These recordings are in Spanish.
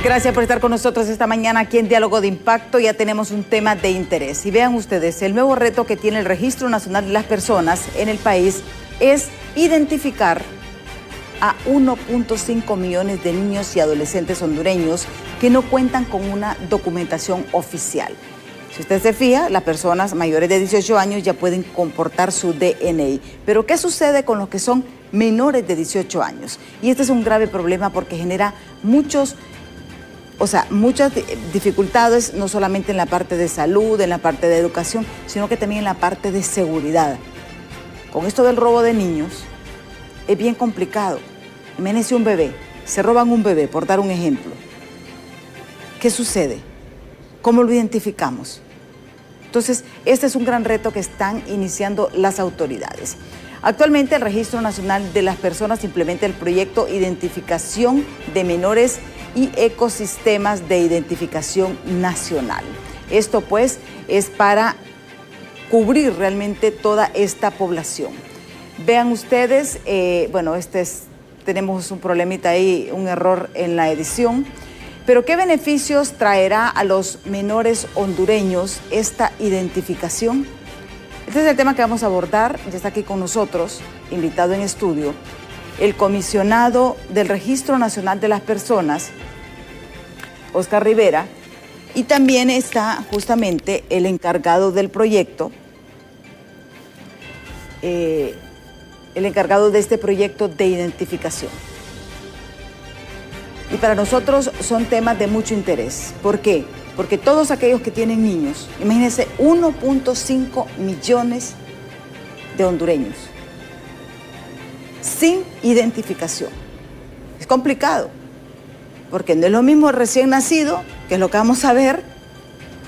Gracias por estar con nosotros esta mañana aquí en Diálogo de Impacto. Ya tenemos un tema de interés. Y vean ustedes, el nuevo reto que tiene el Registro Nacional de las Personas en el país es identificar a 1.5 millones de niños y adolescentes hondureños que no cuentan con una documentación oficial. Si usted se fija, las personas mayores de 18 años ya pueden comportar su DNI. Pero ¿qué sucede con los que son menores de 18 años? Y este es un grave problema porque genera muchas dificultades, no solamente en la parte de salud, en la parte de educación, sino que también en la parte de seguridad. Con esto del robo de niños, es bien complicado. Imagínense un bebé, se roban un bebé, por dar un ejemplo. ¿Qué sucede? ¿Cómo lo identificamos? Entonces, este es un gran reto que están iniciando las autoridades. Actualmente, el Registro Nacional de las Personas implementa el proyecto Identificación de Menores y Ecosistemas de Identificación Nacional. Esto, pues, es para cubrir realmente toda esta población. Vean ustedes, tenemos un problemita ahí, un error en la edición. Pero ¿qué beneficios traerá a los menores hondureños esta identificación? Este es el tema que vamos a abordar. Ya está aquí con nosotros, invitado en estudio, el comisionado del Registro Nacional de las Personas, Oscar Rivera, y también está justamente el encargado del proyecto, el encargado de este proyecto de identificación. Y para nosotros son temas de mucho interés. ¿Por qué? Porque todos aquellos que tienen niños, imagínense 1.5 millones de hondureños sin identificación. Es complicado, porque no es lo mismo el recién nacido, que es lo que vamos a ver,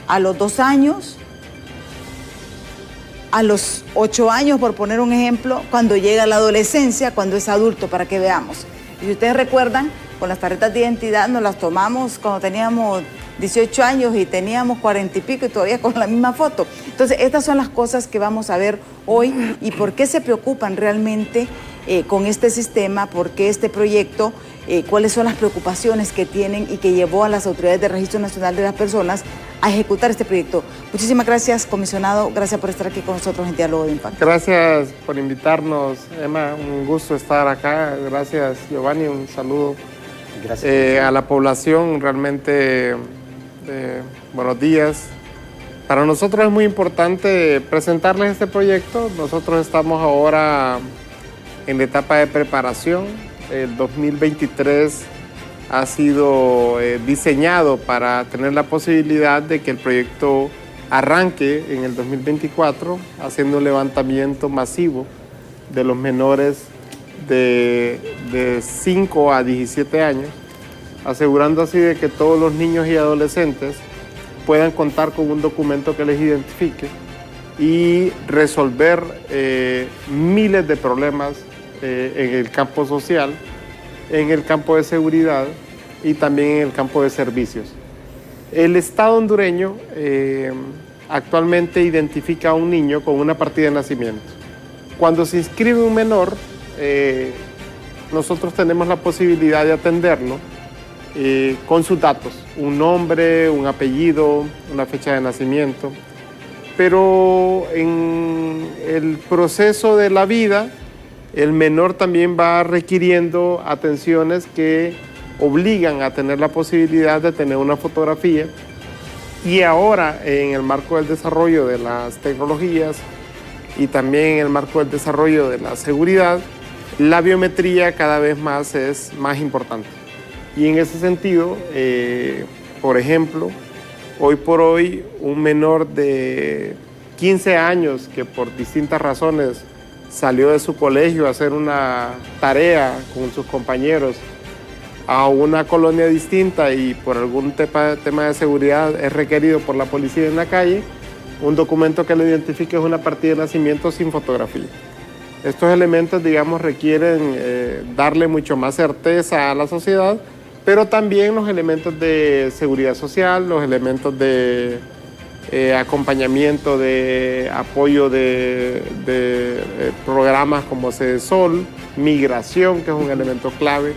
a los 2 años, a los 8 años, por poner un ejemplo, cuando llega la adolescencia, cuando es adulto, para que veamos. Y si ustedes recuerdan, con las tarjetas de identidad nos las tomamos cuando teníamos 18 años y teníamos 40 y pico y todavía con la misma foto. Entonces, estas son las cosas que vamos a ver hoy y por qué se preocupan realmente con este sistema, por qué este proyecto, cuáles son las preocupaciones que tienen y que llevó a las autoridades del Registro Nacional de las Personas a ejecutar este proyecto. Muchísimas gracias, comisionado. Gracias por estar aquí con nosotros en Diálogo de Impacto. Gracias por invitarnos, Emma. Un gusto estar acá. Gracias, Giovanni. Un saludo. Gracias. A la población, realmente buenos días. Para nosotros es muy importante presentarles este proyecto. Nosotros estamos ahora en la etapa de preparación. El 2023 ha sido diseñado para tener la posibilidad de que el proyecto arranque en el 2024, haciendo un levantamiento masivo de los menores de 5 a 17 años, asegurando así de que todos los niños y adolescentes puedan contar con un documento que les identifique y resolver miles de problemas en el campo social, en el campo de seguridad y también en el campo de servicios. El Estado hondureño actualmente identifica a un niño con una partida de nacimiento. Cuando se inscribe un menor, nosotros tenemos la posibilidad de atenderlo con sus datos, un nombre, un apellido, una fecha de nacimiento. Pero en el proceso de la vida, el menor también va requiriendo atenciones que obligan a tener la posibilidad de tener una fotografía. Y ahora, en el marco del desarrollo de las tecnologías y también en el marco del desarrollo de la seguridad, la biometría cada vez más es más importante. Y en ese sentido, por ejemplo, hoy por hoy, un menor de 15 años que por distintas razones salió de su colegio a hacer una tarea con sus compañeros a una colonia distinta y por algún tema de seguridad es requerido por la policía en la calle, un documento que lo identifique es una partida de nacimiento sin fotografía. Estos elementos, digamos, requieren darle mucho más certeza a la sociedad, pero también los elementos de seguridad social, los elementos de acompañamiento de apoyo de programas como CEDESOL, migración, que es un elemento clave,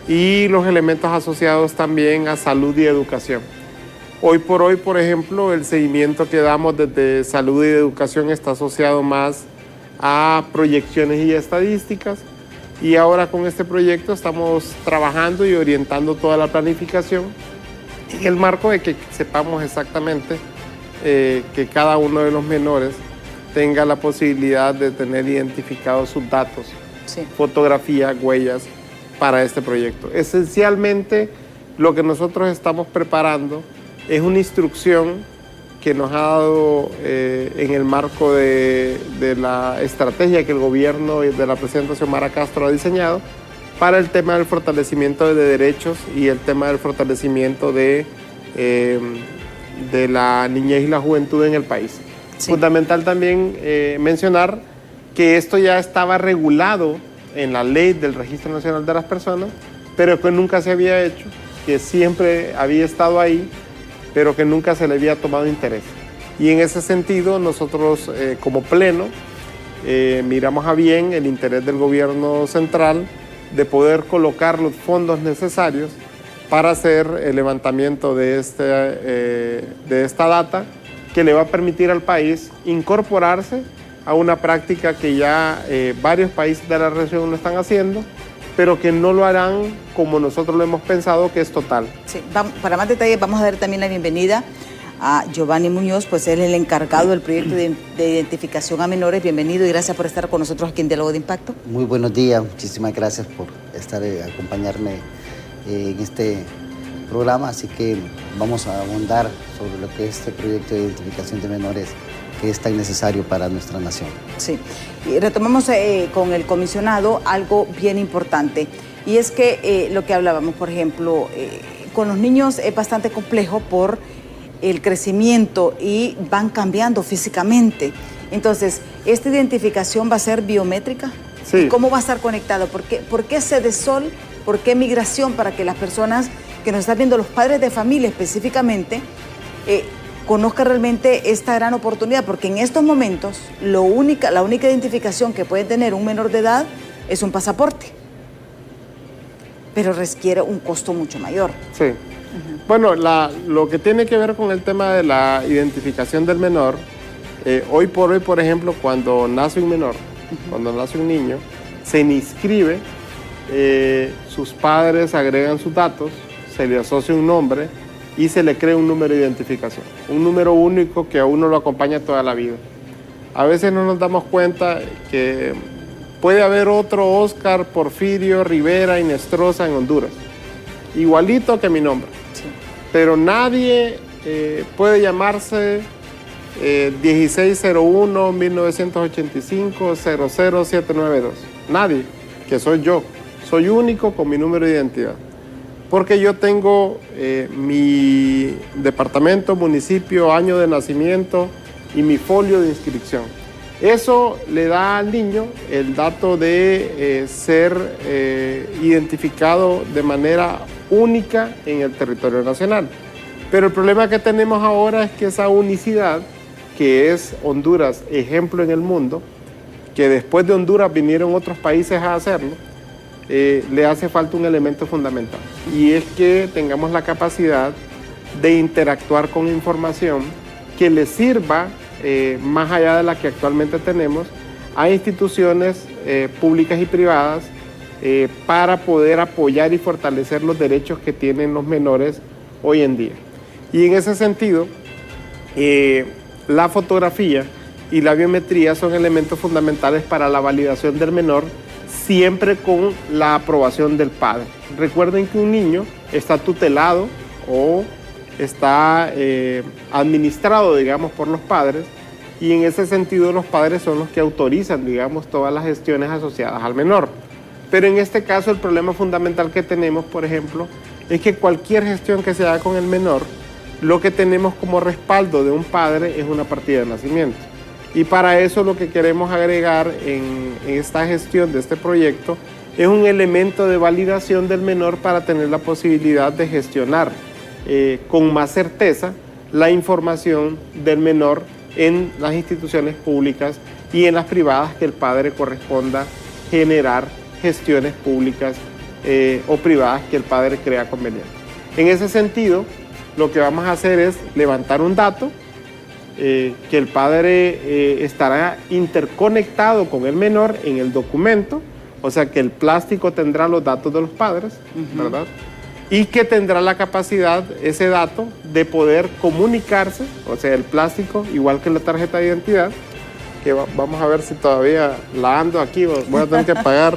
y los elementos asociados también a salud y educación. Hoy por hoy, por ejemplo, el seguimiento que damos desde salud y educación está asociado más a proyecciones y estadísticas, y ahora con este proyecto estamos trabajando y orientando toda la planificación en el marco de que sepamos exactamente que cada uno de los menores tenga la posibilidad de tener identificados sus datos, sí, fotografías, huellas para este proyecto. Esencialmente, lo que nosotros estamos preparando es una instrucción que nos ha dado en el marco de la estrategia que el gobierno de la presidenta Xiomara Castro ha diseñado para el tema del fortalecimiento de derechos y el tema del fortalecimiento de la niñez y la juventud en el país. Sí. Fundamental también mencionar que esto ya estaba regulado en la ley del Registro Nacional de las Personas, pero que nunca se había hecho, que siempre había estado ahí, pero que nunca se le había tomado interés. Y en ese sentido, nosotros como Pleno miramos a bien el interés del gobierno central de poder colocar los fondos necesarios para hacer el levantamiento de esta data que le va a permitir al país incorporarse a una práctica que ya varios países de la región lo están haciendo, pero que no lo harán como nosotros lo hemos pensado, que es total. Sí, para más detalles vamos a dar también la bienvenida a Giovanni Muñoz, pues él es el encargado del proyecto de identificación a menores. Bienvenido y gracias por estar con nosotros aquí en Diálogo de Impacto. Muy buenos días, muchísimas gracias por acompañarme en este programa, así que vamos a abundar sobre lo que es este proyecto de identificación de menores que es tan necesario para nuestra nación. Sí, y retomamos con el comisionado algo bien importante, y es que lo que hablábamos, por ejemplo, con los niños es bastante complejo por el crecimiento y van cambiando físicamente. Entonces, ¿esta identificación va a ser biométrica? Sí. ¿Cómo va a estar conectado? ¿Por qué CEDESOL? ¿Por qué migración? Para que las personas que nos están viendo, los padres de familia específicamente, conozcan realmente esta gran oportunidad, porque en estos momentos la única identificación que puede tener un menor de edad es un pasaporte, pero requiere un costo mucho mayor. Sí. Bueno, lo que tiene que ver con el tema de la identificación del menor, hoy por hoy, por ejemplo, cuando nace un menor, cuando nace un niño, se inscribe, sus padres agregan sus datos, se le asocia un nombre y se le crea un número de identificación, un número único que a uno lo acompaña toda la vida. A veces no nos damos cuenta que puede haber otro Oscar Porfirio Rivera Inestrosa en Honduras, igualito que mi nombre, sí, pero nadie puede llamarse 1601-1985-00792, nadie, que soy yo, soy único con mi número de identidad. Porque yo tengo mi departamento, municipio, año de nacimiento y mi folio de inscripción. Eso le da al niño el dato de ser identificado de manera única en el territorio nacional. Pero el problema que tenemos ahora es que esa unicidad, que es Honduras, ejemplo en el mundo, que después de Honduras vinieron otros países a hacerlo, le hace falta un elemento fundamental, y es que tengamos la capacidad de interactuar con información que le sirva, más allá de la que actualmente tenemos, a instituciones públicas y privadas para poder apoyar y fortalecer los derechos que tienen los menores hoy en día. Y en ese sentido, la fotografía y la biometría son elementos fundamentales para la validación del menor, siempre con la aprobación del padre. Recuerden que un niño está tutelado o está administrado, digamos, por los padres, y en ese sentido los padres son los que autorizan, digamos, todas las gestiones asociadas al menor. Pero en este caso el problema fundamental que tenemos, por ejemplo, es que cualquier gestión que se haga con el menor, lo que tenemos como respaldo de un padre es una partida de nacimiento. Y para eso lo que queremos agregar en esta gestión de este proyecto es un elemento de validación del menor para tener la posibilidad de gestionar con más certeza la información del menor en las instituciones públicas y en las privadas que el padre corresponda generar gestiones públicas o privadas que el padre crea conveniente. En ese sentido, lo que vamos a hacer es levantar un dato que el padre estará interconectado con el menor en el documento, o sea que el plástico tendrá los datos de los padres, ¿verdad? Y que tendrá la capacidad, ese dato, de poder comunicarse, o sea, el plástico, igual que la tarjeta de identidad, que vamos a ver si todavía la ando aquí, voy a tener que pagar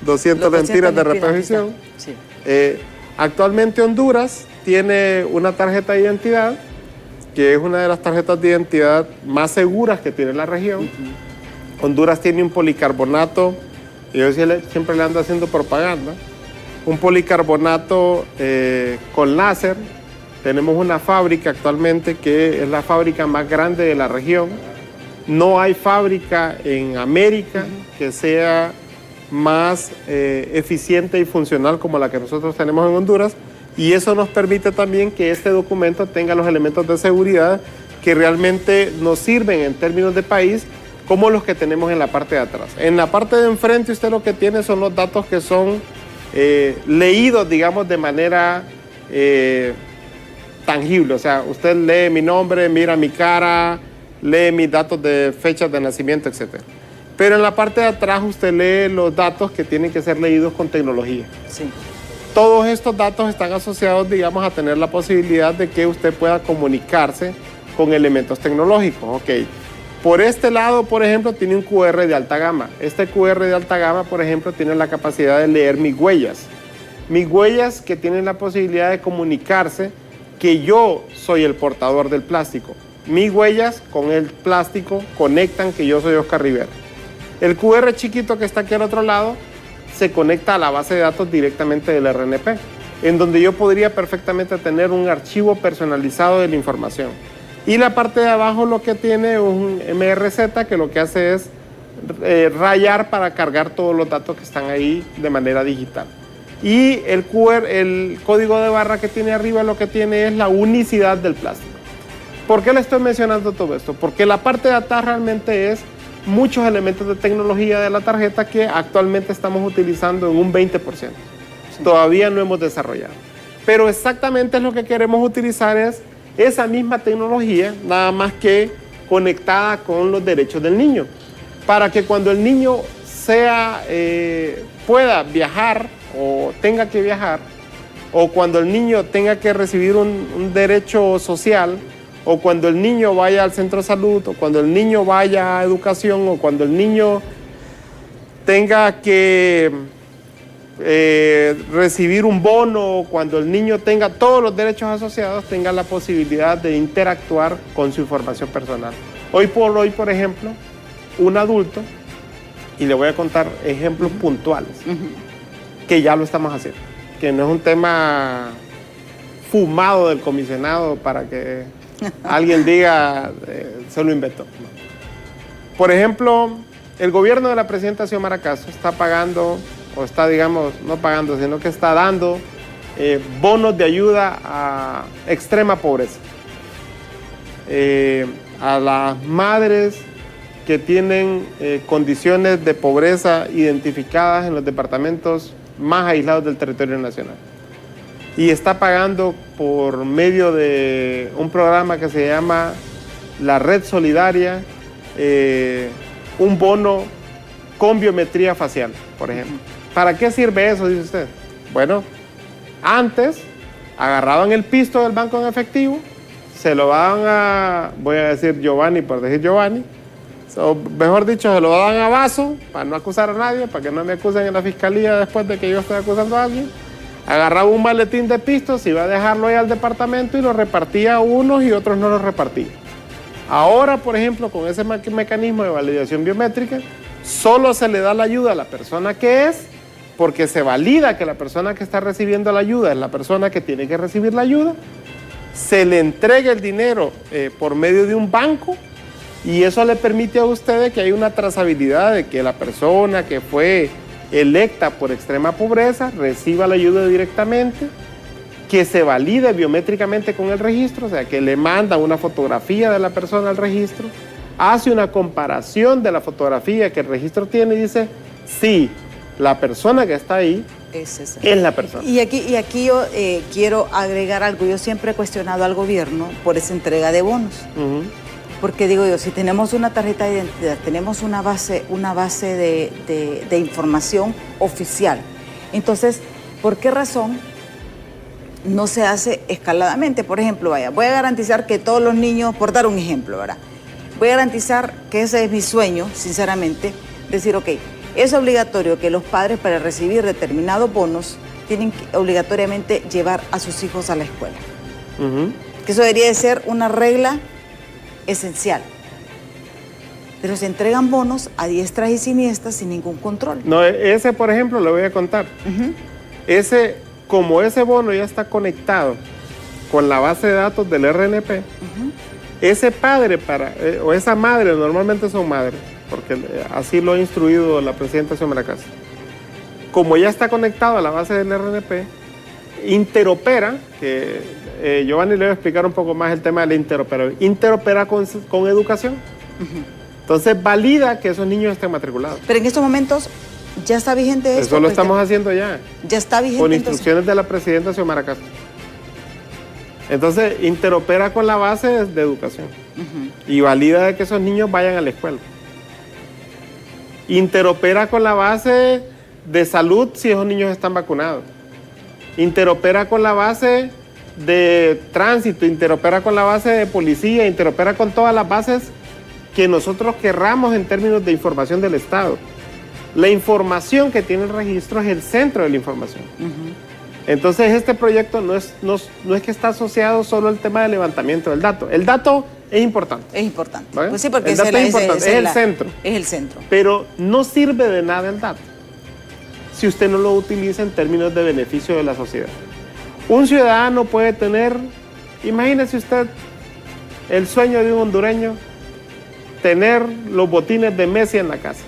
200 lempiras de reposición. Sí. Actualmente Honduras tiene una tarjeta de identidad, que es una de las tarjetas de identidad más seguras que tiene la región. Honduras tiene un policarbonato, y yo siempre le ando haciendo propaganda, un policarbonato con láser. Tenemos una fábrica actualmente que es la fábrica más grande de la región. No hay fábrica en América que sea más eficiente y funcional como la que nosotros tenemos en Honduras, y eso nos permite también que este documento tenga los elementos de seguridad que realmente nos sirven en términos de país, como los que tenemos en la parte de atrás. En la parte de enfrente usted lo que tiene son los datos que son leídos, digamos, de manera tangible. O sea, usted lee mi nombre, mira mi cara, lee mis datos de fechas de nacimiento, etc. Pero en la parte de atrás usted lee los datos que tienen que ser leídos con tecnología. Sí. Todos estos datos están asociados, digamos, a tener la posibilidad de que usted pueda comunicarse con elementos tecnológicos. Ok. Por este lado, por ejemplo, tiene un QR de alta gama. Este QR de alta gama, por ejemplo, tiene la capacidad de leer mis huellas. Mis huellas que tienen la posibilidad de comunicarse que yo soy el portador del plástico. Mis huellas con el plástico conectan que yo soy Oscar Rivera. El QR chiquito que está aquí al otro lado se conecta a la base de datos directamente del RNP, en donde yo podría perfectamente tener un archivo personalizado de la información. Y la parte de abajo lo que tiene es un MRZ que lo que hace es rayar para cargar todos los datos que están ahí de manera digital. Y el QR, el código de barra que tiene arriba, lo que tiene es la unicidad del plástico. ¿Por qué le estoy mencionando todo esto? Porque la parte de atrás realmente es muchos elementos de tecnología de la tarjeta que actualmente estamos utilizando en un 20%. Sí. Todavía no hemos desarrollado. Pero exactamente lo que queremos utilizar es esa misma tecnología, nada más que conectada con los derechos del niño, para que cuando el niño pueda viajar o tenga que viajar, o cuando el niño tenga que recibir un derecho social, o cuando el niño vaya al centro de salud, o cuando el niño vaya a educación, o cuando el niño tenga que recibir un bono, cuando el niño tenga todos los derechos asociados, tenga la posibilidad de interactuar con su información personal. Hoy por hoy, por ejemplo, un adulto, y le voy a contar ejemplos puntuales, que ya lo estamos haciendo, que no es un tema fumado del comisionado para que alguien diga se lo inventó. No. Por ejemplo, el gobierno de la presidenta Xiomara Castro está pagando, o está, digamos, no pagando, sino que está dando bonos de ayuda a extrema pobreza. A las madres que tienen condiciones de pobreza identificadas en los departamentos más aislados del territorio nacional. Y está pagando por medio de un programa que se llama la Red Solidaria, un bono con biometría facial, por ejemplo. ¿Para qué sirve eso, dice usted? Bueno, antes agarraban el pisto del banco en efectivo, se lo daban a, voy a decir Giovanni por decir Giovanni, mejor dicho, se lo daban a Vaso, para no acusar a nadie, para que no me acusen en la fiscalía después de que yo esté acusando a alguien. Agarraba un maletín de pistos, iba a dejarlo ahí al departamento y lo repartía a unos y otros no lo repartía. Ahora, por ejemplo, con ese mecanismo de validación biométrica, solo se le da la ayuda a la persona que es, porque se valida que la persona que está recibiendo la ayuda es la persona que tiene que recibir la ayuda, se le entrega el dinero por medio de un banco y eso le permite a ustedes que haya una trazabilidad de que la persona que fue electa por extrema pobreza reciba la ayuda directamente que se valide biométricamente con el registro, o sea, que le manda una fotografía de la persona al registro, hace una comparación de la fotografía que el registro tiene y dice, sí, la persona que está ahí es la persona. Y aquí yo quiero agregar algo. Yo siempre he cuestionado al gobierno por esa entrega de bonos. Porque digo yo, si tenemos una tarjeta de identidad, tenemos una base de información oficial, entonces, ¿por qué razón no se hace escaladamente? Por ejemplo, voy a garantizar que todos los niños, por dar un ejemplo, ¿verdad? Voy a garantizar que ese es mi sueño, sinceramente, decir, ok, es obligatorio que los padres para recibir determinados bonos tienen que obligatoriamente llevar a sus hijos a la escuela. Que eso debería de ser una regla esencial. Pero se entregan bonos a diestras y siniestras sin ningún control. No, ese, por ejemplo, le voy a contar. Como ese bono ya está conectado con la base de datos del RNP, ese padre o esa madre, normalmente son madres, porque así lo ha instruido la presidenta Xiomara Castro. Como ya está conectado a la base del RNP, interopera, que Giovanni le va a explicar un poco más el tema de la interoperación. Interopera con educación. Entonces valida que esos niños estén matriculados. Pero en estos momentos ya está vigente esto. Eso lo estamos haciendo ya. Ya está vigente. Con instrucciones de la presidenta Xiomara Castro. Entonces interopera con la base de educación. Y valida de que esos niños vayan a la escuela. Interopera con la base de salud si esos niños están vacunados. Interopera con la base de tránsito, interopera con la base de policía, interopera con todas las bases que nosotros querramos en términos de información del Estado. La información que tiene el registro es el centro de la información. Entonces este proyecto no es que está asociado solo al tema del levantamiento del dato. El dato es importante. Es importante. ¿Vale? Pues sí, porque el dato es importante, es el centro. Es el centro. Pero no sirve de nada el dato si usted no lo utiliza en términos de beneficio de la sociedad. Un ciudadano puede tener, imagínese usted, el sueño de un hondureño, tener los botines de Messi en la casa.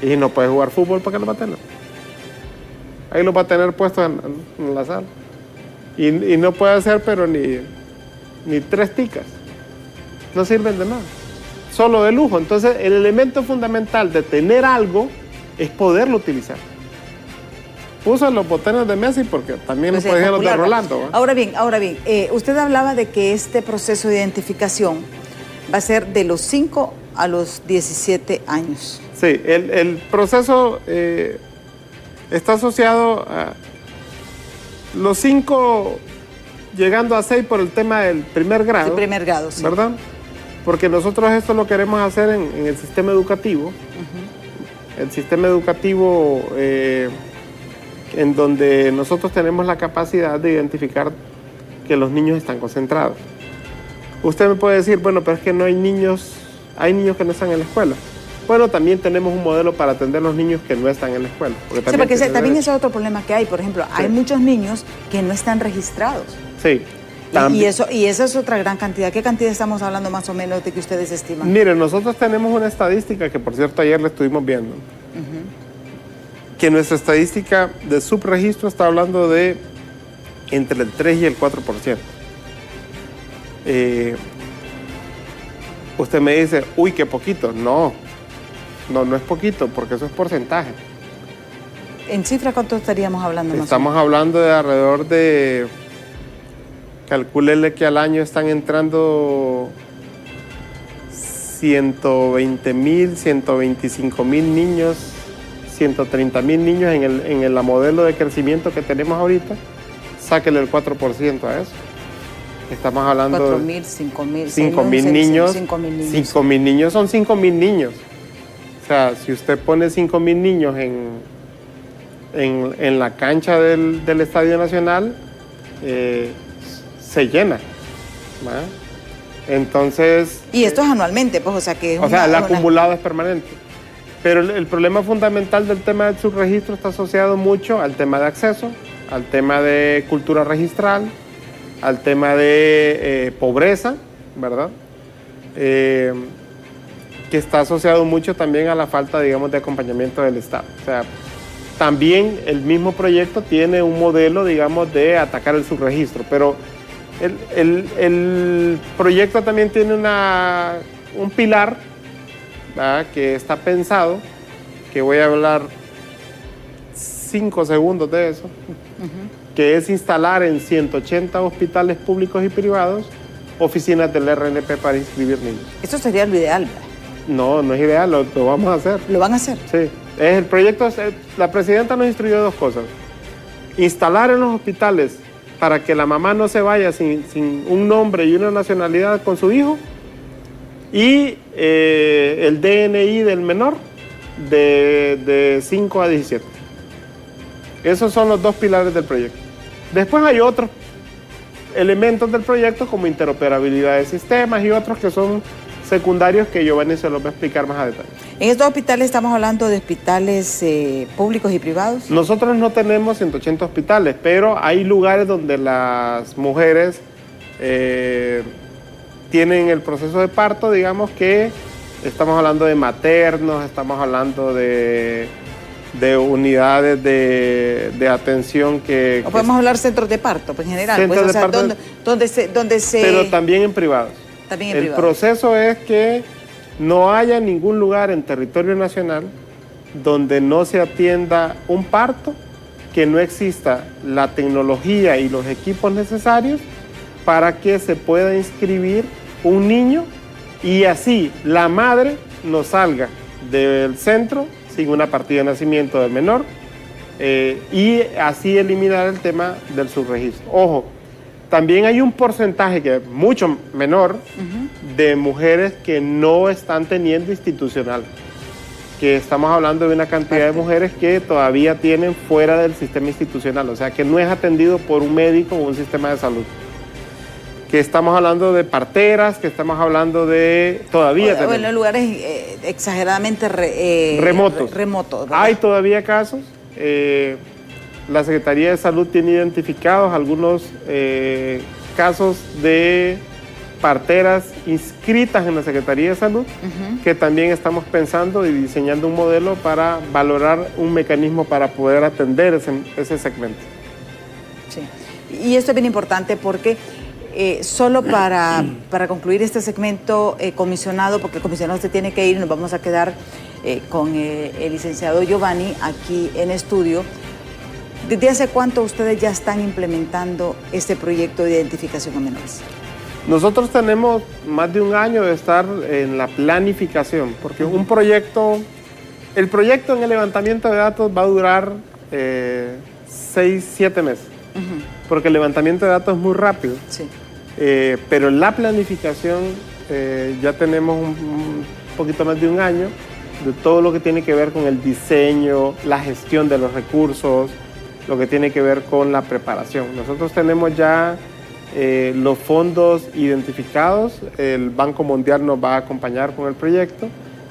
Y no puede jugar fútbol, ¿para qué lo va a tener? Ahí lo va a tener puesto en la sala. Y no puede hacer, pero ni 3 ticas. No sirven de nada. Solo de lujo. Entonces, el elemento fundamental de tener algo es poderlo utilizar. Puso los botones de Messi porque también pues puede ser los de Rolando. ¿Eh? Ahora bien, usted hablaba de que este proceso de identificación va a ser de los 5 a los 17 años. Sí, el proceso está asociado a los 5 llegando a 6 por el tema del primer grado. El primer grado, sí. ¿Verdad? Porque nosotros esto lo queremos hacer en el sistema educativo. El sistema educativo en donde nosotros tenemos la capacidad de identificar que los niños están concentrados. Usted me puede decir, bueno, pero es que no hay niños que no están en la escuela. Bueno, también tenemos un modelo para atender a los niños que no están en la escuela. Porque también ese es otro problema que hay. Por ejemplo, hay muchos niños que no están registrados. Sí. Y esa es otra gran cantidad. ¿Qué cantidad estamos hablando más o menos de que ustedes estiman? Miren, nosotros tenemos una estadística que, por cierto, ayer la estuvimos viendo. Que nuestra estadística de subregistro está hablando de entre el 3 y el 4%. Usted me dice, uy, qué poquito. No es poquito, porque eso es porcentaje. ¿En cifra cuánto estaríamos hablando más? Estamos hablando de alrededor de, calcúlele que al año están entrando 120,000, 125,000 niños, 130,000 niños en el modelo de crecimiento que tenemos ahorita. Sáquele el 4% a eso. Estamos hablando 4,000, 5,000. 5,000 niños. 5,000 niños. 5,000 niños son 5,000 niños. O sea, si usted pone 5,000 niños en la cancha del Estadio Nacional, se llena. ¿Verdad? Entonces... Y esto es anualmente, pues, o sea que... el acumulado es permanente. Pero el problema fundamental del tema del subregistro está asociado mucho al tema de acceso, al tema de cultura registral, al tema de pobreza, ¿verdad? Que está asociado mucho también a la falta, digamos, de acompañamiento del Estado. O sea, también el mismo proyecto tiene un modelo, digamos, de atacar el subregistro, pero el proyecto también tiene un pilar, ¿verdad?, que está pensado, que voy a hablar 5 segundos de eso, que es instalar en 180 hospitales públicos y privados oficinas del RNP para inscribir niños. Eso sería lo ideal, ¿verdad? No, no es ideal, lo vamos a hacer. ¿Lo van a hacer? Sí. El proyecto, la presidenta nos instruyó 2 cosas. Instalar en los hospitales para que la mamá no se vaya sin un nombre y una nacionalidad con su hijo, y el DNI del menor de 5 a 17. Esos son los 2 pilares del proyecto. Después hay otros elementos del proyecto como interoperabilidad de sistemas y otros que son secundarios que Giovanni se los va a explicar más a detalle. En estos hospitales estamos hablando de hospitales públicos y privados. Nosotros no tenemos 180 hospitales, pero hay lugares donde las mujeres tienen el proceso de parto, digamos que estamos hablando de maternos, estamos hablando de unidades de atención que... O podemos hablar centros de parto, pues en general. Centros pues, o sea, de parto, donde se... Pero también en privados. También en El privados. proceso es que no haya ningún lugar en territorio nacional donde no se atienda un parto, que no exista la tecnología y los equipos necesarios para que se pueda inscribir un niño y así la madre no salga del centro sin una partida de nacimiento del menor, y así eliminar el tema del subregistro. Ojo, también hay un porcentaje que es mucho menor de mujeres que no están teniendo institucional, que estamos hablando de una cantidad de mujeres que todavía tienen fuera del sistema institucional, o sea que no es atendido por un médico o un sistema de salud. Que estamos hablando de parteras, que estamos hablando de... Todavía bueno, en lugares exageradamente remotos. ¿Verdad? Hay todavía casos. La Secretaría de Salud tiene identificados algunos casos de parteras inscritas en la Secretaría de Salud, que también estamos pensando y diseñando un modelo para valorar un mecanismo para poder atender ese segmento. Sí. Y esto es bien importante porque... solo para concluir este segmento, comisionado, porque el comisionado se tiene que ir, nos vamos a quedar con el licenciado Giovanni aquí en estudio. ¿Desde hace cuánto ustedes ya están implementando este proyecto de identificación a menores? Nosotros tenemos más de un año de estar en la planificación, porque el proyecto en el levantamiento de datos va a durar 6-7 meses, porque el levantamiento de datos es muy rápido. Sí. Pero la planificación ya tenemos un poquito más de un año de todo lo que tiene que ver con el diseño, la gestión de los recursos, lo que tiene que ver con la preparación. Nosotros tenemos ya los fondos identificados, el Banco Mundial nos va a acompañar con el proyecto,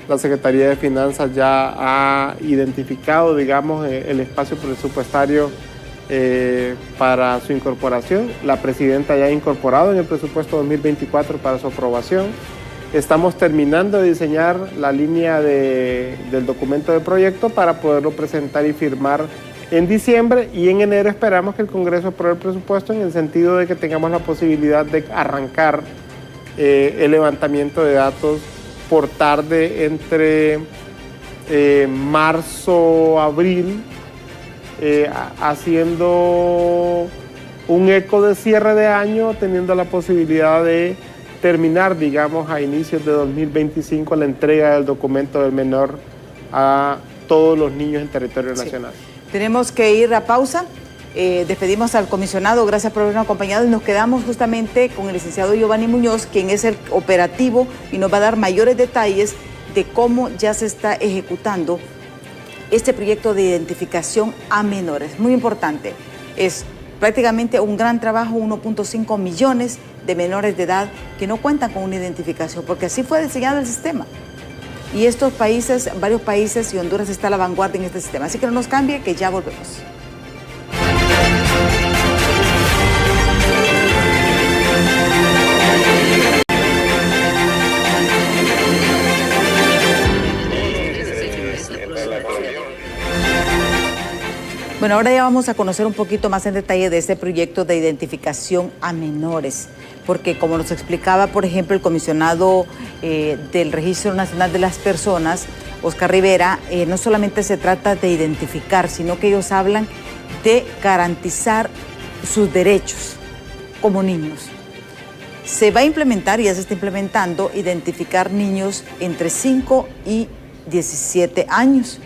la Secretaría de Finanzas ya ha identificado, digamos, el espacio presupuestario para su incorporación. La presidenta ya ha incorporado en el presupuesto 2024 para su aprobación. Estamos terminando de diseñar la línea del documento de proyecto para poderlo presentar y firmar en diciembre, y en enero esperamos que el Congreso apruebe el presupuesto en el sentido de que tengamos la posibilidad de arrancar el levantamiento de datos por tarde entre marzo, abril, haciendo un eco de cierre de año, teniendo la posibilidad de terminar, digamos, a inicios de 2025 la entrega del documento del menor a todos los niños en territorio nacional. Tenemos que ir a pausa. Despedimos al comisionado, gracias por habernos acompañado, y nos quedamos justamente con el licenciado Giovanni Muñoz, quien es el operativo y nos va a dar mayores detalles de cómo ya se está ejecutando este proyecto de identificación a menores. Muy importante, es prácticamente un gran trabajo, 1.5 millones de menores de edad que no cuentan con una identificación, porque así fue diseñado el sistema. Y estos países, varios países, y Honduras está a la vanguardia en este sistema. Así que no nos cambie, que ya volvemos. Bueno, ahora ya vamos a conocer un poquito más en detalle de este proyecto de identificación a menores, porque como nos explicaba, por ejemplo, el comisionado del Registro Nacional de las Personas, Oscar Rivera, no solamente se trata de identificar, sino que ellos hablan de garantizar sus derechos como niños. Se va a implementar, y ya se está implementando, identificar niños entre 5 y 17 años,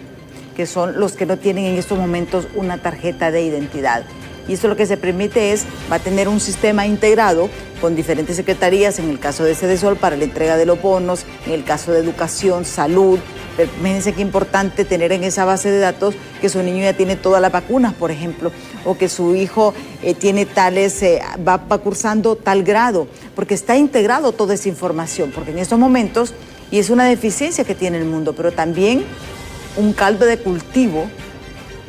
que son los que no tienen en estos momentos una tarjeta de identidad. Y esto lo que se permite va a tener un sistema integrado con diferentes secretarías, en el caso de Sedesol para la entrega de los bonos, en el caso de educación, salud. Pero fíjense qué importante tener en esa base de datos que su niño ya tiene todas las vacunas, por ejemplo, o que su hijo tiene tales, va cursando tal grado, porque está integrado toda esa información, porque en estos momentos, y es una deficiencia que tiene el mundo, pero también un caldo de cultivo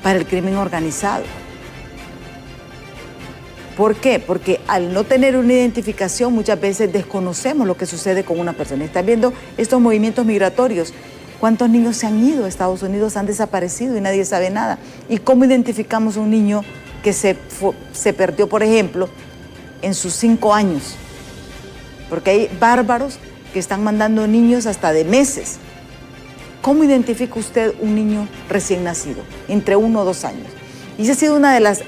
para el crimen organizado. ¿Por qué? Porque al no tener una identificación muchas veces desconocemos lo que sucede con una persona. Están viendo estos movimientos migratorios. ¿Cuántos niños se han ido a Estados Unidos, han desaparecido y nadie sabe nada? ¿Y cómo identificamos a un niño que se perdió, por ejemplo, en sus 5 años? Porque hay bárbaros que están mandando niños hasta de meses. ¿Cómo identifica usted un niño recién nacido, entre 1 o 2 años? Y ese ha sido una de los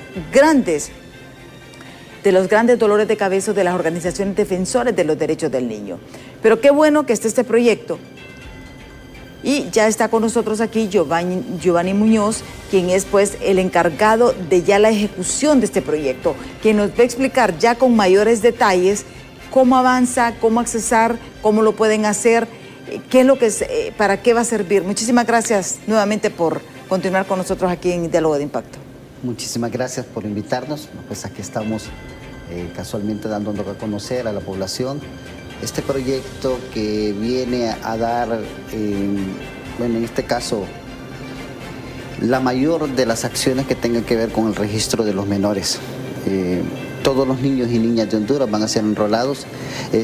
grandes dolores de cabeza de las organizaciones defensoras de los derechos del niño. Pero qué bueno que esté este proyecto. Y ya está con nosotros aquí Giovanni Muñoz, quien es pues el encargado de ya la ejecución de este proyecto, quien nos va a explicar ya con mayores detalles cómo avanza, cómo accesar, cómo lo pueden hacer, qué es lo que para qué va a servir. Muchísimas gracias nuevamente por continuar con nosotros aquí en Diálogo de Impacto. Muchísimas gracias por invitarnos. Pues aquí estamos casualmente dándonos a conocer a la población este proyecto que viene a dar, bueno, en este caso, la mayor de las acciones que tengan que ver con el registro de los menores. Todos los niños y niñas de Honduras van a ser enrolados,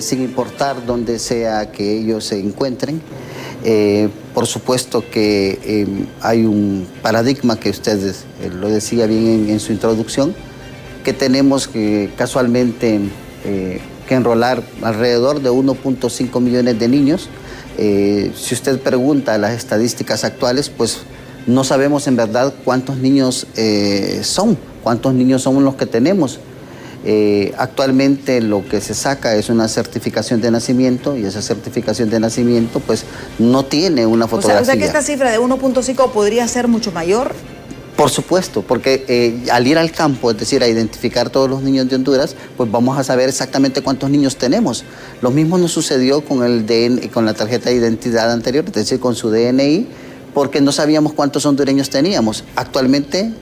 sin importar dónde sea que ellos se encuentren. Por supuesto que hay un paradigma que usted lo decía bien en su introducción, que tenemos que casualmente que enrolar alrededor de 1.5 millones de niños. Si usted pregunta las estadísticas actuales, pues no sabemos en verdad cuántos niños cuántos niños son los que tenemos. Actualmente lo que se saca es una certificación de nacimiento, y esa certificación de nacimiento pues no tiene una fotografía. O sea que esta cifra de 1.5 podría ser mucho mayor. Por supuesto, porque al ir al campo, es decir, a identificar todos los niños de Honduras, pues vamos a saber exactamente cuántos niños tenemos. Lo mismo nos sucedió con el DNI, con la tarjeta de identidad anterior, es decir, con su DNI, porque no sabíamos cuántos hondureños teníamos. Actualmente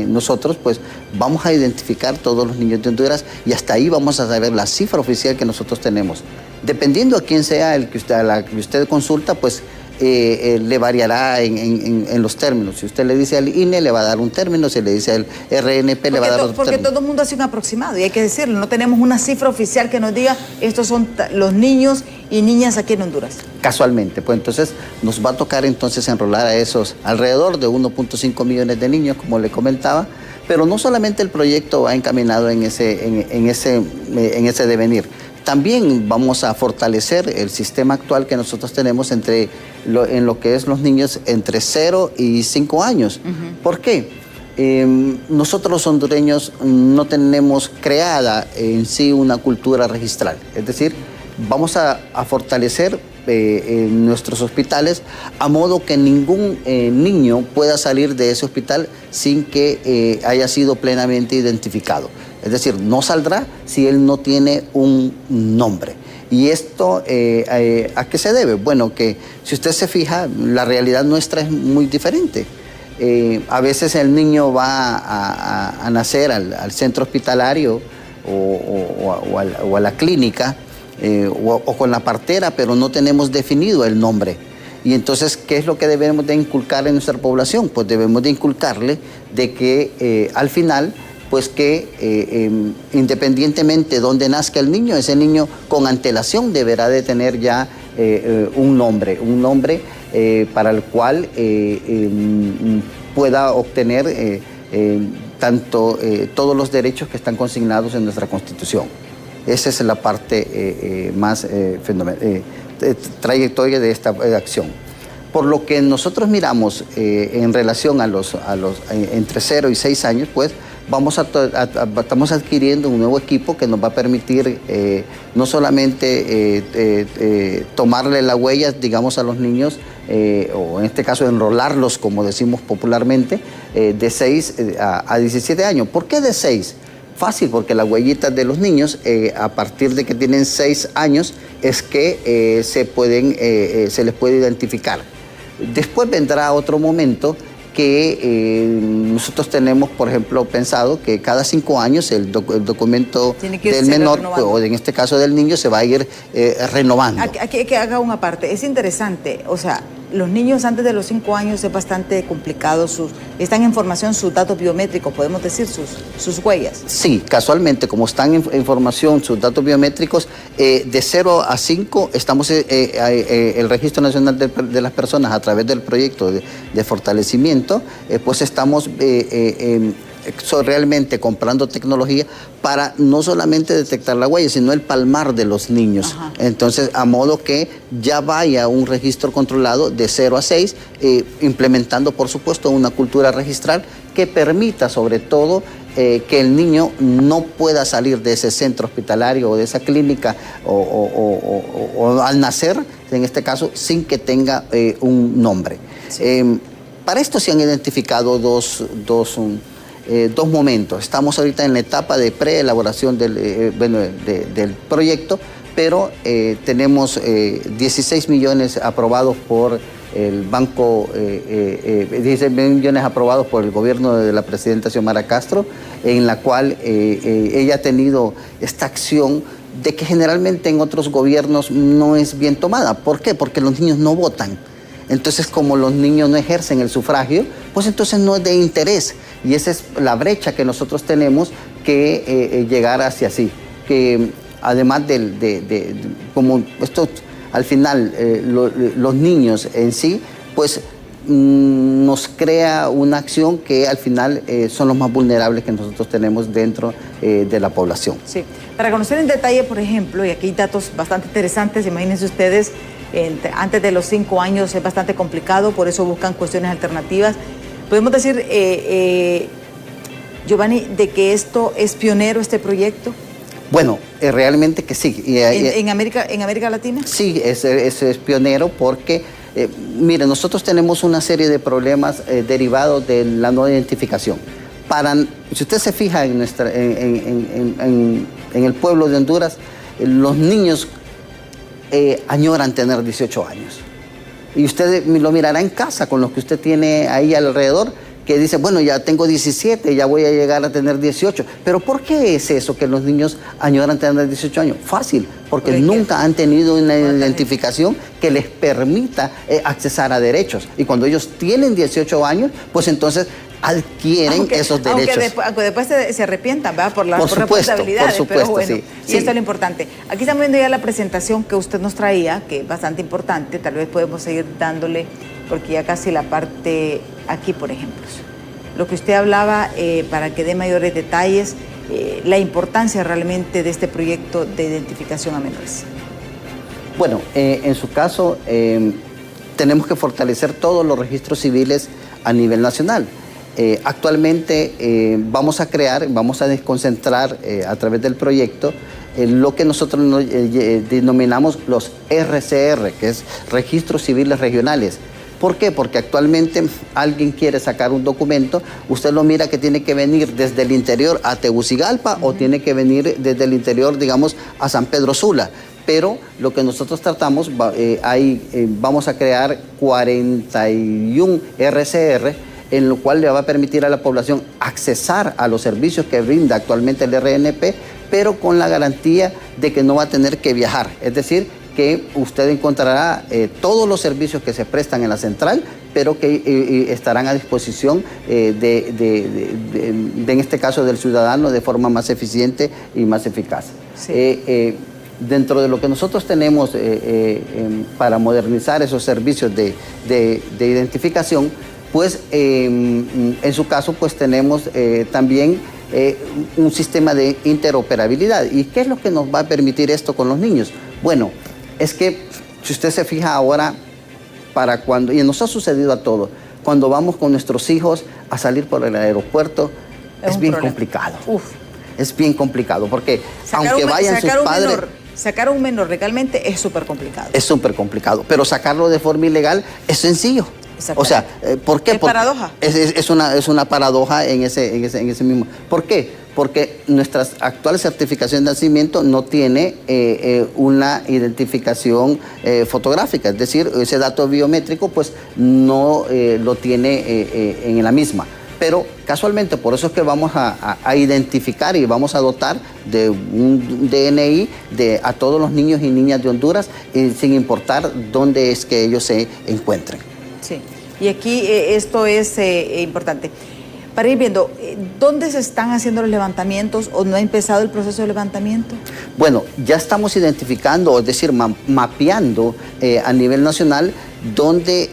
nosotros pues vamos a identificar todos los niños de Honduras, y hasta ahí vamos a saber la cifra oficial que nosotros tenemos. Dependiendo a quién sea a la que usted consulta, pues le variará en los términos. Si usted le dice al INE, le va a dar un término; si le dice al RNP, le va a dar otro término. Porque todo el mundo hace un aproximado, y hay que decirlo, no tenemos una cifra oficial que nos diga estos son los niños y niñas aquí en Honduras. Casualmente, pues entonces nos va a tocar entonces enrolar a esos alrededor de 1.5 millones de niños, como le comentaba. Pero no solamente el proyecto va encaminado en ese devenir. También vamos a fortalecer el sistema actual que nosotros tenemos en lo que es los niños entre 0 y 5 años. ¿Por qué? Nosotros los hondureños no tenemos creada en sí una cultura registral. Es decir, vamos a fortalecer nuestros hospitales a modo que ningún niño pueda salir de ese hospital sin que haya sido plenamente identificado. Es decir, no saldrá si él no tiene un nombre. ¿Y esto a qué se debe? Bueno, que si usted se fija, la realidad nuestra es muy diferente. A veces el niño va a nacer al centro hospitalario o a la clínica o con la partera, pero no tenemos definido el nombre. Y entonces, ¿qué es lo que debemos de inculcar en nuestra población? Pues debemos de inculcarle de que al final, pues que independientemente de dónde nazca el niño, ese niño con antelación deberá de tener ya un nombre para el cual pueda obtener todos los derechos que están consignados en nuestra Constitución. Esa es la parte más trayectoria de esta acción. Por lo que nosotros miramos en relación a los entre 0 y 6 años, pues estamos adquiriendo un nuevo equipo que nos va a permitir no solamente tomarle las huellas, digamos, a los niños, o en este caso enrolarlos, como decimos popularmente, de 6 a 17 años. ¿Por qué de 6? Fácil, porque las huellitas de los niños, a partir de que tienen 6 años, es que se les puede identificar. Después vendrá otro momento que nosotros tenemos, por ejemplo, pensado que cada 5 años el documento del menor, o en este caso del niño, se va a ir renovando. Aquí hay que haga una parte. Es interesante, o sea, los niños antes de los 5 años es bastante complicado, están en formación sus datos biométricos, podemos decir, sus huellas. Sí, casualmente, como están en formación sus datos biométricos, de 0 a 5 estamos, el Registro Nacional de las Personas, a través del proyecto de fortalecimiento, pues estamos realmente comprando tecnología para no solamente detectar la huella, sino el palmar de los niños. Ajá. Entonces, a modo que ya vaya un registro controlado de 0 a 6, implementando, por supuesto, una cultura registral que permita, sobre todo, que el niño no pueda salir de ese centro hospitalario o de esa clínica o al nacer, en este caso, sin que tenga un nombre. Sí. Para esto se han identificado dos momentos. Estamos ahorita en la etapa de preelaboración del proyecto, pero tenemos 16 millones aprobados por el banco, 16 millones aprobados por el gobierno de la presidenta Xiomara Castro, en la cual ella ha tenido esta acción de que generalmente en otros gobiernos no es bien tomada. ¿Por qué? Porque los niños no votan. Entonces, como los niños no ejercen el sufragio, pues entonces no es de interés. Y esa es la brecha que nosotros tenemos que llegar hacia así. Que además como esto, al final, los niños en sí, pues nos crea una acción que al final son los más vulnerables que nosotros tenemos dentro de la población. Sí. Para conocer en detalle, por ejemplo, y aquí hay datos bastante interesantes, imagínense ustedes, antes de los 5 años es bastante complicado, por eso buscan cuestiones alternativas. Podemos decir, Giovanni, de que esto es pionero, este proyecto. Bueno, realmente que sí. ¿En América Latina? Sí, es pionero porque, mire, nosotros tenemos una serie de problemas derivados de la no identificación. Si usted se fija en el pueblo de Honduras, los niños añoran tener 18 años. Y usted lo mirará en casa con los que usted tiene ahí alrededor, que dice, bueno, ya tengo 17, ya voy a llegar a tener 18. Pero ¿por qué es eso que los niños añoran tener 18 años? Fácil, porque nunca han tenido una identificación que les permita accesar a derechos. Y cuando ellos tienen 18 años, pues entonces adquieren esos derechos. Aunque después se arrepientan, ¿verdad? Por responsabilidades. Por supuesto, pero bueno, sí. Y esto es lo importante. Aquí estamos viendo ya la presentación que usted nos traía, que es bastante importante. Tal vez podemos seguir dándole, porque ya casi la parte aquí, por ejemplo. Lo que usted hablaba, para que dé mayores detalles, la importancia realmente de este proyecto de identificación a menores. Bueno, en su caso, tenemos que fortalecer todos los registros civiles a nivel nacional. Actualmente vamos a desconcentrar a través del proyecto lo que nosotros denominamos los RCR, que es Registros Civiles Regionales. ¿Por qué? Porque actualmente alguien quiere sacar un documento, usted lo mira que tiene que venir desde el interior a Tegucigalpa o tiene que venir desde el interior, digamos, a San Pedro Sula. Pero lo que nosotros tratamos, vamos a crear 41 RCR, en lo cual le va a permitir a la población accesar a los servicios que brinda actualmente el RNP, pero con la garantía de que no va a tener que viajar. Es decir, que usted encontrará todos los servicios que se prestan en la central, pero que estarán a disposición en este caso del ciudadano de forma más eficiente y más eficaz. Sí. Dentro de lo que nosotros tenemos para modernizar esos servicios de identificación, pues en su caso pues tenemos también un sistema de interoperabilidad. ¿Y qué es lo que nos va a permitir esto con los niños? Bueno, es que si usted se fija ahora, para cuando, y nos ha sucedido a todos, cuando vamos con nuestros hijos a salir por el aeropuerto, es bien complicado. Es bien complicado, porque aunque vayan sus padres... Sacar a un menor legalmente es súper complicado. Es súper complicado, pero sacarlo de forma ilegal es sencillo. O sea, ¿por qué? Es paradoja. Es una paradoja en ese mismo. ¿Por qué? Porque nuestra actual certificación de nacimiento no tiene una identificación fotográfica, es decir, ese dato biométrico pues no lo tiene en la misma. Pero casualmente por eso es que vamos a identificar y vamos a dotar de un DNI a todos los niños y niñas de Honduras, sin importar dónde es que ellos se encuentren. Sí, y aquí esto es importante. Para ir viendo, ¿dónde se están haciendo los levantamientos o no ha empezado el proceso de levantamiento? Bueno, ya estamos identificando, es decir, mapeando a nivel nacional dónde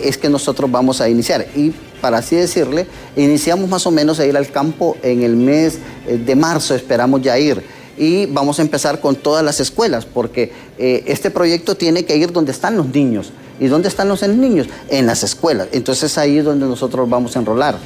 es que nosotros vamos a iniciar. Y para así decirle, iniciamos más o menos a ir al campo en el mes de marzo, esperamos ya ir. Y vamos a empezar con todas las escuelas, porque este proyecto tiene que ir donde están los niños. ¿Y dónde están los niños? En las escuelas. Entonces ahí es donde nosotros vamos a enrolar.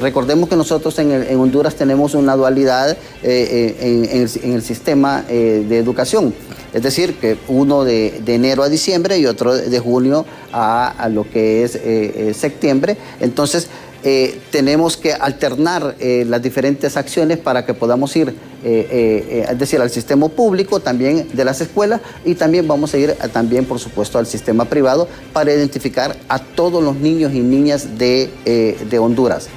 Recordemos que nosotros en Honduras tenemos una dualidad en el sistema de educación. Es decir, que uno de enero a diciembre y otro de junio a lo que es septiembre. Entonces, tenemos que alternar las diferentes acciones para que podamos ir, es decir, al sistema público, también de las escuelas, y también vamos a ir también, por supuesto, al sistema privado para identificar a todos los niños y niñas de Honduras.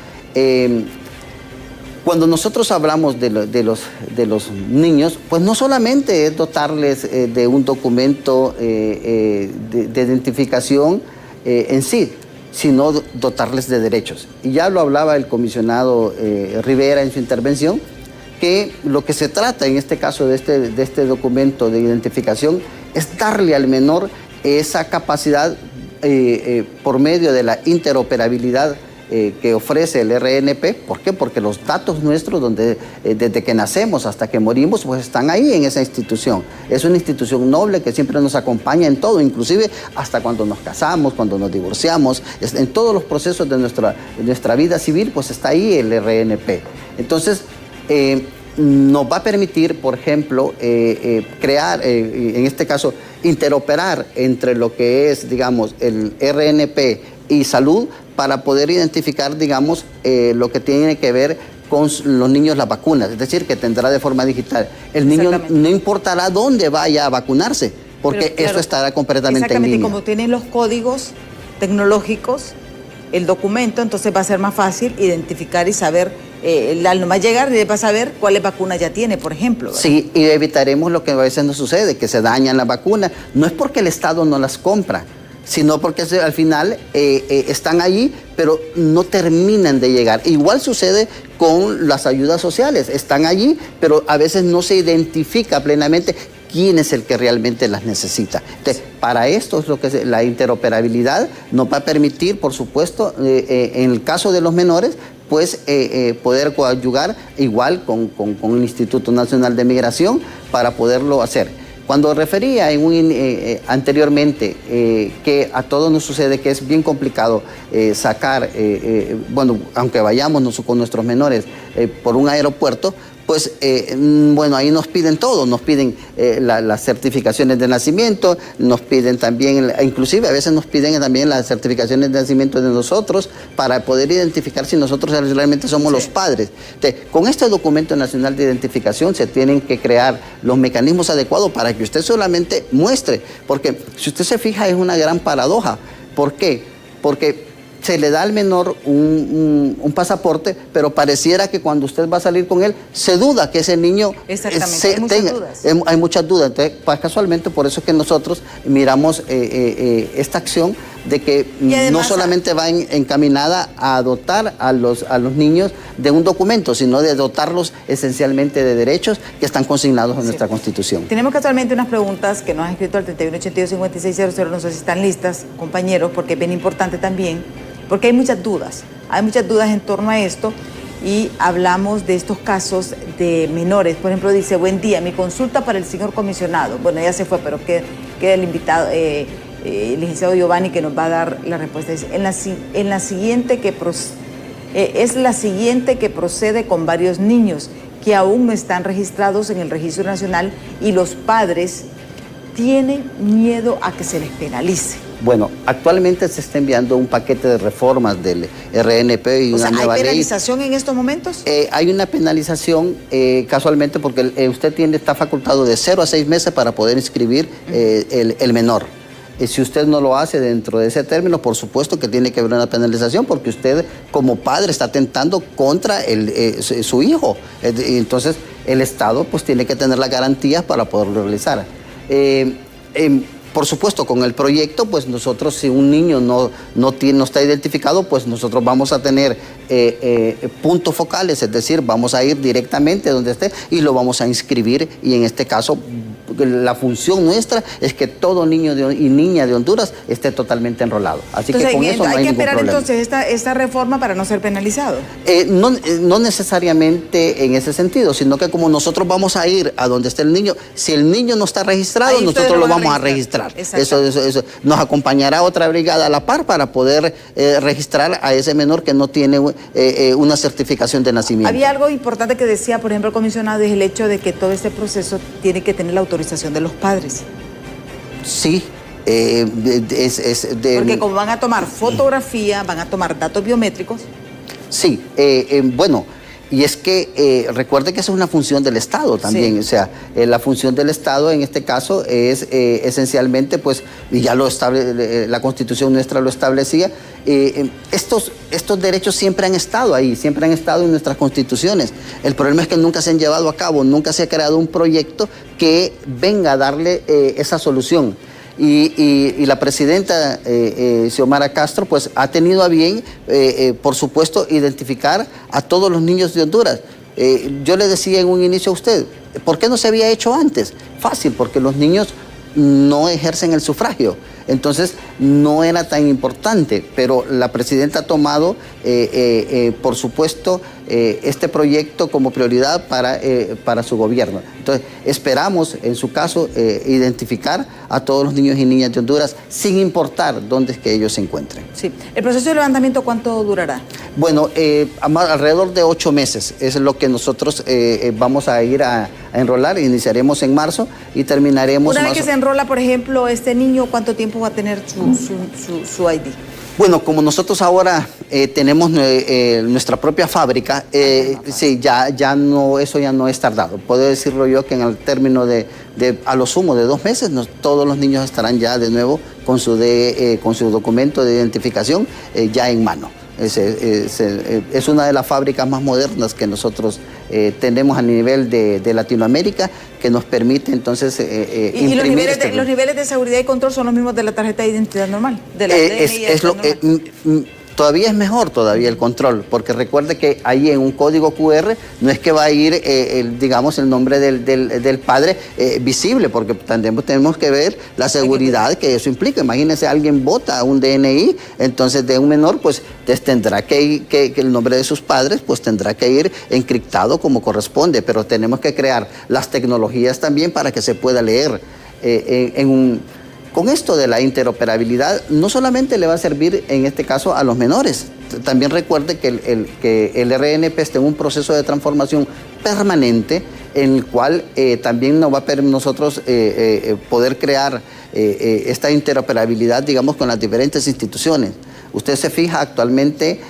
Cuando nosotros hablamos de los niños, pues no solamente es dotarles de un documento de identificación en sí, sino dotarles de derechos. Y ya lo hablaba el comisionado Rivera en su intervención, que lo que se trata en este caso de este documento de identificación es darle al menor esa capacidad por medio de la interoperabilidad que ofrece el RNP. ¿Por qué? Porque los datos nuestros, desde que nacemos hasta que morimos, pues están ahí en esa institución. Es una institución noble que siempre nos acompaña en todo, inclusive hasta cuando nos casamos, cuando nos divorciamos, en todos los procesos de nuestra vida civil, pues está ahí el RNP. Entonces, nos va a permitir, por ejemplo, crear, en este caso, interoperar entre lo que es, digamos, el RNP y salud, para poder identificar, digamos, lo que tiene que ver con los niños las vacunas, es decir, que tendrá de forma digital. El niño no importará dónde vaya a vacunarse, porque claro, esto estará completamente en línea. Exactamente, como tienen los códigos tecnológicos, el documento, entonces va a ser más fácil identificar y saber, al nomás llegar, va a saber cuáles vacunas ya tiene, por ejemplo, ¿verdad? Sí, y evitaremos lo que a veces nos sucede, que se dañan las vacunas. No es porque el Estado no las compra, sino porque al final están allí, pero no terminan de llegar. Igual sucede con las ayudas sociales, están allí, pero a veces no se identifica plenamente quién es el que realmente las necesita. Entonces, para esto es lo que es la interoperabilidad, nos va a permitir, por supuesto, en el caso de los menores, pues poder coadyuvar igual con el Instituto Nacional de Migración para poderlo hacer. Cuando refería anteriormente que a todos nos sucede que es bien complicado sacar, bueno, aunque vayamos con nuestros menores por un aeropuerto, pues bueno, ahí nos piden todo, nos piden las certificaciones de nacimiento, nos piden también, inclusive a veces nos piden también las certificaciones de nacimiento de nosotros para poder identificar si nosotros realmente somos los padres. Entonces, con este documento nacional de identificación se tienen que crear los mecanismos adecuados para que usted solamente muestre, porque si usted se fija es una gran paradoja. ¿Por qué? Porque se le da al menor un pasaporte, pero pareciera que cuando usted va a salir con él, se duda que ese niño hay muchas dudas. Entonces, pues, casualmente, por eso es que nosotros miramos esta acción de que además, no solamente va encaminada a dotar a los niños de un documento, sino de dotarlos esencialmente de derechos que están consignados en nuestra Constitución. Tenemos casualmente unas preguntas que nos han escrito al 3182-5600, no sé si están listas, compañeros, porque es bien importante también porque hay muchas dudas en torno a esto y hablamos de estos casos de menores. Por ejemplo, dice, buen día, mi consulta para el señor comisionado. Bueno, ya se fue, pero queda el invitado, el licenciado Giovanni, que nos va a dar la respuesta. Dice, es la siguiente que procede con varios niños que aún no están registrados en el Registro Nacional y los padres tienen miedo a que se les penalice. Bueno, actualmente se está enviando un paquete de reformas del RNP y una nueva ley. ¿Hay penalización en estos momentos? Hay una penalización casualmente porque usted está facultado de 0 a 6 meses para poder inscribir el menor. Si usted no lo hace dentro de ese término, por supuesto que tiene que haber una penalización porque usted como padre está atentando contra su hijo. Entonces el Estado pues tiene que tener las garantías para poderlo realizar. Por supuesto, con el proyecto, pues nosotros, si un niño no está identificado, pues nosotros vamos a tener puntos focales, es decir, vamos a ir directamente donde esté y lo vamos a inscribir, y en este caso la función nuestra es que todo niño y niña de Honduras esté totalmente enrolado. Así entonces, que con eso no hay ningún problema. ¿Hay que esperar entonces esta reforma para no ser penalizado? No necesariamente en ese sentido, sino que como nosotros vamos a ir a donde esté el niño, si el niño no está registrado, ahí nosotros lo vamos a registrar. Eso. Nos acompañará otra brigada a la par para poder registrar a ese menor que no tiene una certificación de nacimiento. Había algo importante que decía, por ejemplo, el comisionado, es el hecho de que todo este proceso tiene que tener la autorización de los padres. Sí. Porque como van a tomar fotografía, van a tomar datos biométricos. Sí, bueno. Y es que recuerde que esa es una función del Estado también, sí. O sea, la función del Estado en este caso es esencialmente, pues, y ya la Constitución nuestra lo establecía, estos derechos siempre han estado ahí, siempre han estado en nuestras constituciones. El problema es que nunca se han llevado a cabo, nunca se ha creado un proyecto que venga a darle esa solución. Y la presidenta Xiomara Castro pues ha tenido a bien, por supuesto, identificar a todos los niños de Honduras. Yo le decía en un inicio a usted, ¿por qué no se había hecho antes? Fácil, porque los niños no ejercen el sufragio. Entonces no era tan importante, pero la presidenta ha tomado, por supuesto, este proyecto como prioridad para su gobierno. Entonces esperamos, en su caso, identificar a todos los niños y niñas de Honduras sin importar dónde es que ellos se encuentren. Sí. ¿El proceso de levantamiento cuánto durará? Bueno, alrededor de 8 meses es lo que nosotros vamos a ir a enrolar. Iniciaremos en marzo y terminaremos... Una vez que se enrola, por ejemplo, este niño, ¿cuánto tiempo va a tener su ID? Bueno, como nosotros ahora tenemos nuestra propia fábrica, sí, eso ya no es tardado. Puedo decirlo yo que en el término a lo sumo de 2 meses, todos los niños estarán ya de nuevo con su documento de identificación ya en mano. Es una de las fábricas más modernas que nosotros tenemos a nivel de Latinoamérica, que nos permite entonces ¿Y los niveles de seguridad y control son los mismos de la tarjeta de identidad normal? De la Todavía es mejor el control, porque recuerde que ahí en un código QR no es que va a ir, digamos, el nombre del padre visible, porque también tenemos que ver la seguridad que eso implica. Imagínense, alguien vota un DNI, entonces de un menor, pues tendrá que el nombre de sus padres, pues tendrá que ir encriptado como corresponde, pero tenemos que crear las tecnologías también para que se pueda leer Con esto de la interoperabilidad, no solamente le va a servir en este caso a los menores, también recuerde que el RNP está en un proceso de transformación permanente en el cual también nos va a permitir nosotros poder crear esta interoperabilidad, digamos, con las diferentes instituciones. Usted se fija actualmente,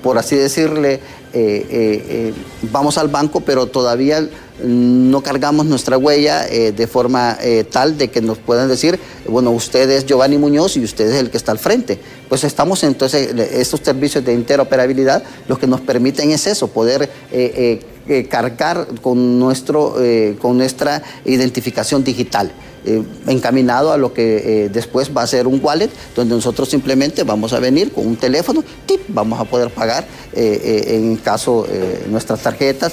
por así decirle, vamos al banco, pero todavía no cargamos nuestra huella de forma tal de que nos puedan decir, bueno, usted es Giovanni Muñoz y usted es el que está al frente. Pues estamos entonces, estos servicios de interoperabilidad, lo que nos permiten es eso, poder cargar con nuestra identificación digital. Encaminado a lo que después va a ser un wallet, donde nosotros simplemente vamos a venir con un teléfono, vamos a poder pagar en caso nuestras tarjetas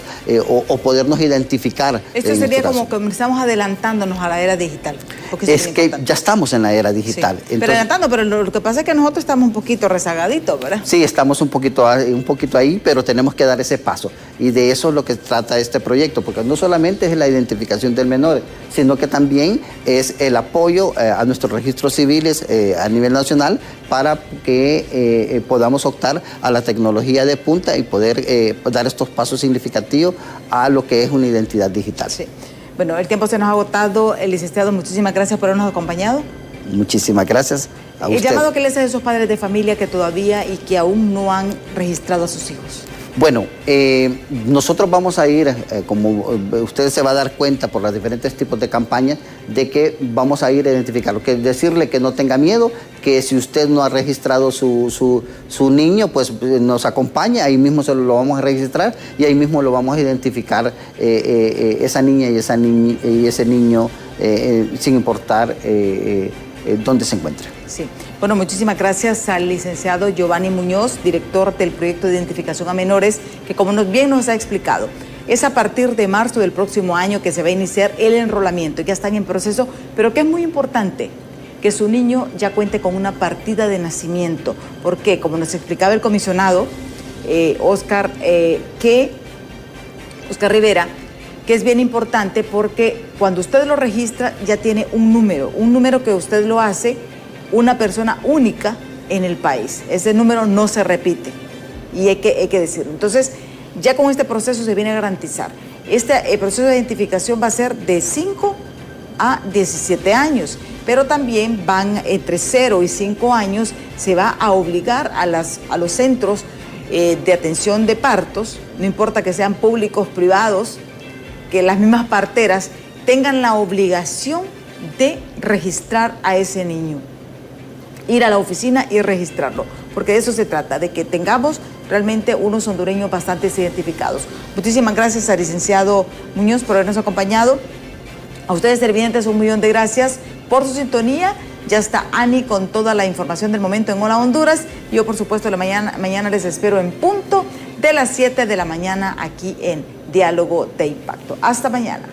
o podernos identificar. Esto sería como que estamos adelantándonos a la era digital. es que ya estamos en la era digital. Sí. Entonces, pero adelantando, pero lo que pasa es que nosotros estamos un poquito rezagaditos, ¿verdad? Sí, estamos un poquito ahí, pero tenemos que dar ese paso. Y de eso es lo que trata este proyecto, porque no solamente es la identificación del menor, sino que también es el apoyo a nuestros registros civiles a nivel nacional para que podamos optar a la tecnología de punta y poder dar estos pasos significativos a lo que es una identidad digital. Sí. Bueno, el tiempo se nos ha agotado. El licenciado, muchísimas gracias por habernos acompañado. Muchísimas gracias a usted. El llamado que le hace a esos padres de familia que todavía y que aún no han registrado a sus hijos. Bueno, nosotros vamos a ir, como ustedes se va a dar cuenta por los diferentes tipos de campañas, de que vamos a ir a identificarlo. Que decirle que no tenga miedo, que si usted no ha registrado su niño, pues nos acompaña, ahí mismo lo vamos a registrar y ahí mismo lo vamos a identificar esa niña y ese niño sin importar dónde se encuentre. Sí. Bueno, muchísimas gracias al licenciado Giovanni Muñoz, director del proyecto de identificación a menores, que como bien nos ha explicado, es a partir de marzo del próximo año que se va a iniciar el enrolamiento. Ya están en proceso, pero que es muy importante que su niño ya cuente con una partida de nacimiento. Porque, como nos explicaba el comisionado Oscar Rivera, que es bien importante porque cuando usted lo registra ya tiene un número que usted lo hace una persona única en el país. Ese número no se repite y hay que decirlo. Entonces, ya con este proceso se viene a garantizar. Este proceso de identificación va a ser de 5 a 17 años, pero también van entre 0 y 5 años, se va a obligar a los centros de atención de partos, no importa que sean públicos, privados, que las mismas parteras tengan la obligación de registrar a ese niño. Ir a la oficina y registrarlo, porque de eso se trata, de que tengamos realmente unos hondureños bastante identificados. Muchísimas gracias al licenciado Muñoz por habernos acompañado. A ustedes, televidentes, un millón de gracias por su sintonía. Ya está Ani con toda la información del momento en Hola Honduras. Yo, por supuesto, mañana les espero en punto de las 7 de la mañana aquí en Diálogo de Impacto. Hasta mañana.